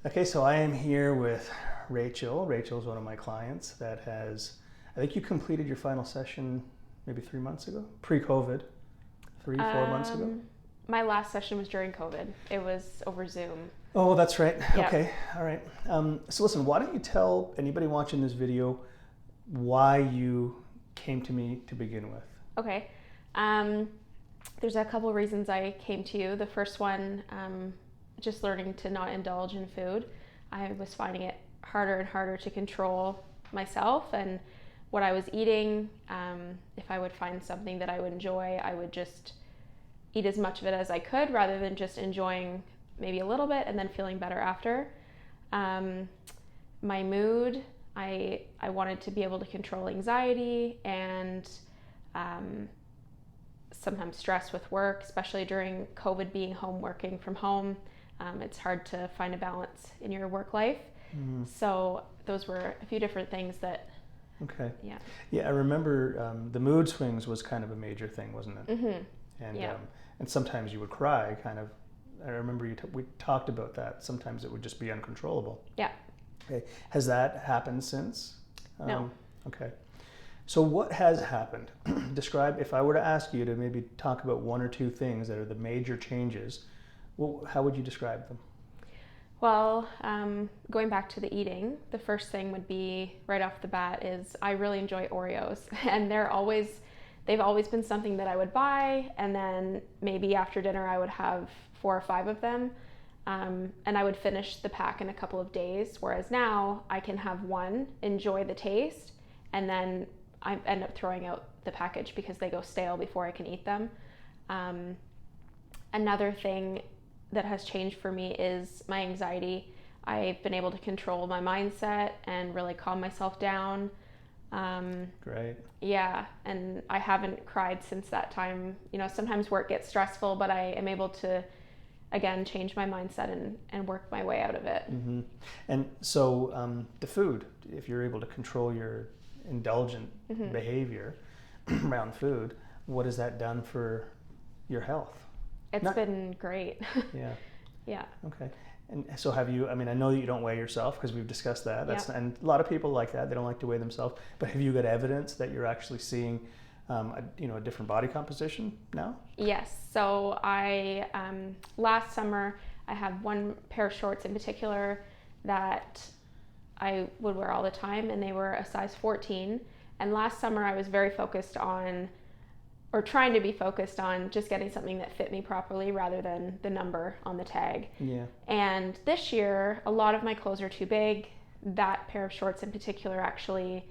Okay, so I am here with Rachel. Rachel's one of my clients that has, I think you completed your final session maybe 3 months ago, pre-COVID, 4 months ago? My last session was during COVID. It was over Zoom. Oh, that's right. Yeah. Okay, all right. So listen, why don't you tell anybody watching this video why you came to me to begin with? Okay. There's a couple of reasons I came to you. The first one, just learning to not indulge in food. I was finding it harder and harder to control myself and what I was eating. If I would find something that I would enjoy, I would just eat as much of it as I could rather than just enjoying maybe a little bit and then feeling better after. My mood, I wanted to be able to control anxiety and sometimes stress with work, especially during COVID, being home, working from home. It's hard to find a balance in your work life. Mm. So those were a few different things that. Okay. Yeah. Yeah, I remember the mood swings was kind of a major thing, wasn't it? Mm-hmm. And Yeah. And sometimes you would cry, kind of. I remember we talked about that. Sometimes it would just be uncontrollable. Yeah. Okay. Has that happened since? No. Okay. So what has happened? Describe, if I were to ask you to maybe talk about one or two things that are the major changes, how would you describe them? Well, going back to the eating, the first thing would be right off the bat is I really enjoy Oreos, and they've always been something that I would buy, and then maybe after dinner I would have 4 or 5 of them, and I would finish the pack in a couple of days, whereas now I can have one, enjoy the taste, and then I end up throwing out the package because they go stale before I can eat them. Another thing that has changed for me is my anxiety. I've been able to control my mindset and really calm myself down. Great. Yeah, and I haven't cried since that time. You know, sometimes work gets stressful, but I am able to, again, change my mindset and work my way out of it. Mm-hmm. And so the food, if you're able to control your indulgent Mm-hmm. behavior around food, what has that done for your health? It's been great. Yeah. Yeah. Okay. And so have you, I mean, I know that you don't weigh yourself because we've discussed that. Yeah. And a lot of people like that. They don't like to weigh themselves. But have you got evidence that you're actually seeing, a different body composition now? Yes. So I, last summer, I had one pair of shorts in particular that I would wear all the time, and they were a size 14. And last summer I was very focused on, or trying to be focused on, just getting something that fit me properly rather than the number on the tag. Yeah. And this year, a lot of my clothes are too big. That pair of shorts in particular, actually,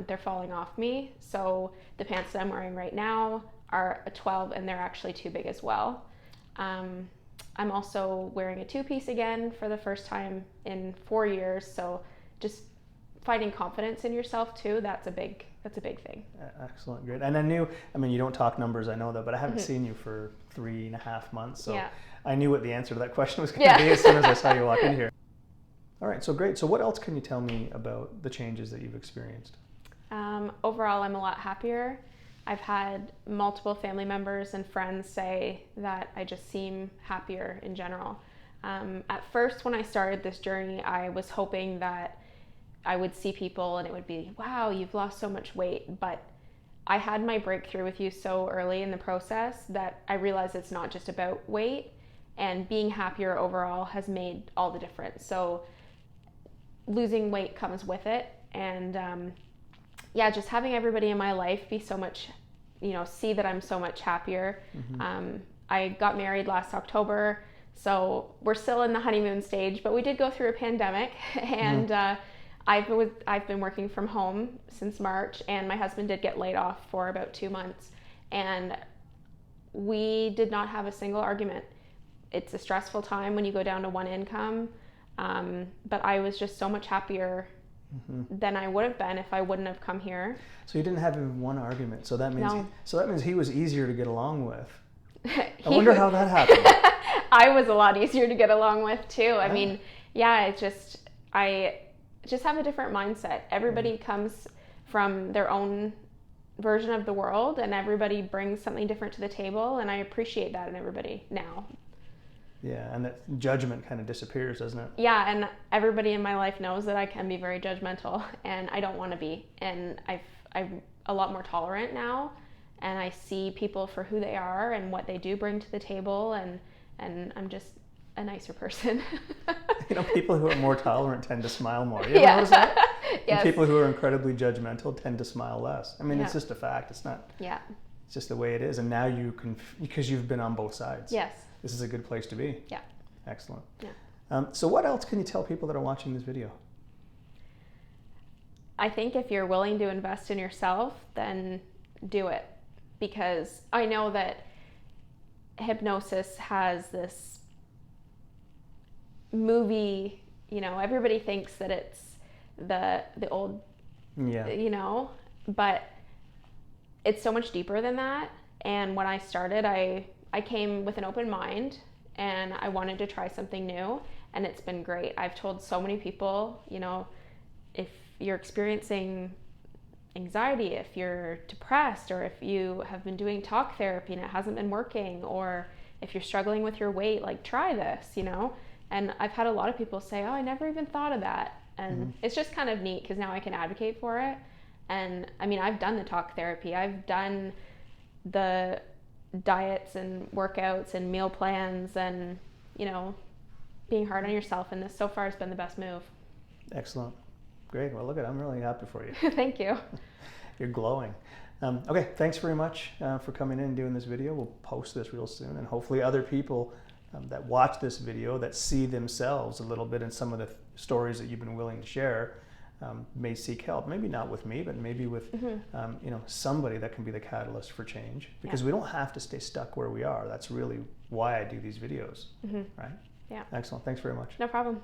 they're falling off me. So the pants that I'm wearing right now are a 12, and they're actually too big as well. I'm also wearing a 2-piece again for the first time in 4 years. So just finding confidence in yourself too, that's a big thing. Excellent, great. And I mean, you don't talk numbers, I know that, but I haven't Mm-hmm. seen you for 3.5 months, so Yeah. I knew what the answer to that question was going to be as soon as I saw you walk in here. All right, so great. So what else can you tell me about the changes that you've experienced? Overall, I'm a lot happier. I've had multiple family members and friends say that I just seem happier in general. At first, when I started this journey, I was hoping that I would see people and it would be, wow, you've lost so much weight. But I had my breakthrough with you so early in the process that I realized it's not just about weight, and being happier overall has made all the difference. So losing weight comes with it. And just having everybody in my life be so much, see that I'm so much happier. Mm-hmm. I got married last October, so we're still in the honeymoon stage, but we did go through a pandemic, and I've been working from home since March, and my husband did get laid off for about 2 months, and we did not have a single argument. It's a stressful time when you go down to one income, but I was just so much happier Mm-hmm. than I would have been if I wouldn't have come here. So you didn't have even one argument. So that means No. he was easier to get along with. I wonder how that happened. I was a lot easier to get along with too. Yeah. I mean, I just have a different mindset. Everybody comes from their own version of the world, and everybody brings something different to the table, and I appreciate that in everybody now. Yeah, and that judgment kind of disappears, doesn't it? Yeah, and everybody in my life knows that I can be very judgmental, and I don't want to be. And I'm a lot more tolerant now, and I see people for who they are and what they do bring to the table, and I'm just a nicer person. People who are more tolerant tend to smile more. You ever notice that? Yes. And people who are incredibly judgmental tend to smile less. I mean, Yeah. it's just a fact. It's not. Yeah. It's just the way it is, and now you can, because you've been on both sides. Yes. This is a good place to be. Yeah. Excellent. Yeah. So what else can you tell people that are watching this video? I think if you're willing to invest in yourself, then do it. Because I know that hypnosis has this movie, everybody thinks that it's the old, Yeah. But it's so much deeper than that. And when I started, I came with an open mind, and I wanted to try something new, and it's been great. I've told so many people, if you're experiencing anxiety, if you're depressed, or if you have been doing talk therapy and it hasn't been working, or if you're struggling with your weight, like, try this, And I've had a lot of people say, oh, I never even thought of that. And it's just kind of neat because now I can advocate for it. And I mean, I've done the talk therapy. I've done the diets and workouts and meal plans and, being hard on yourself. And this so far has been the best move. Excellent. Great. Well, look, I'm really happy for you. Thank you. You're glowing. Okay, thanks very much for coming in and doing this video. We'll post this real soon, and hopefully other people that watch this video that see themselves a little bit in some of the stories that you've been willing to share may seek help. Maybe not with me, but maybe with somebody that can be the catalyst for change. Because we don't have to stay stuck where we are. That's really why I do these videos, right? Yeah. Excellent. Thanks very much. No problem.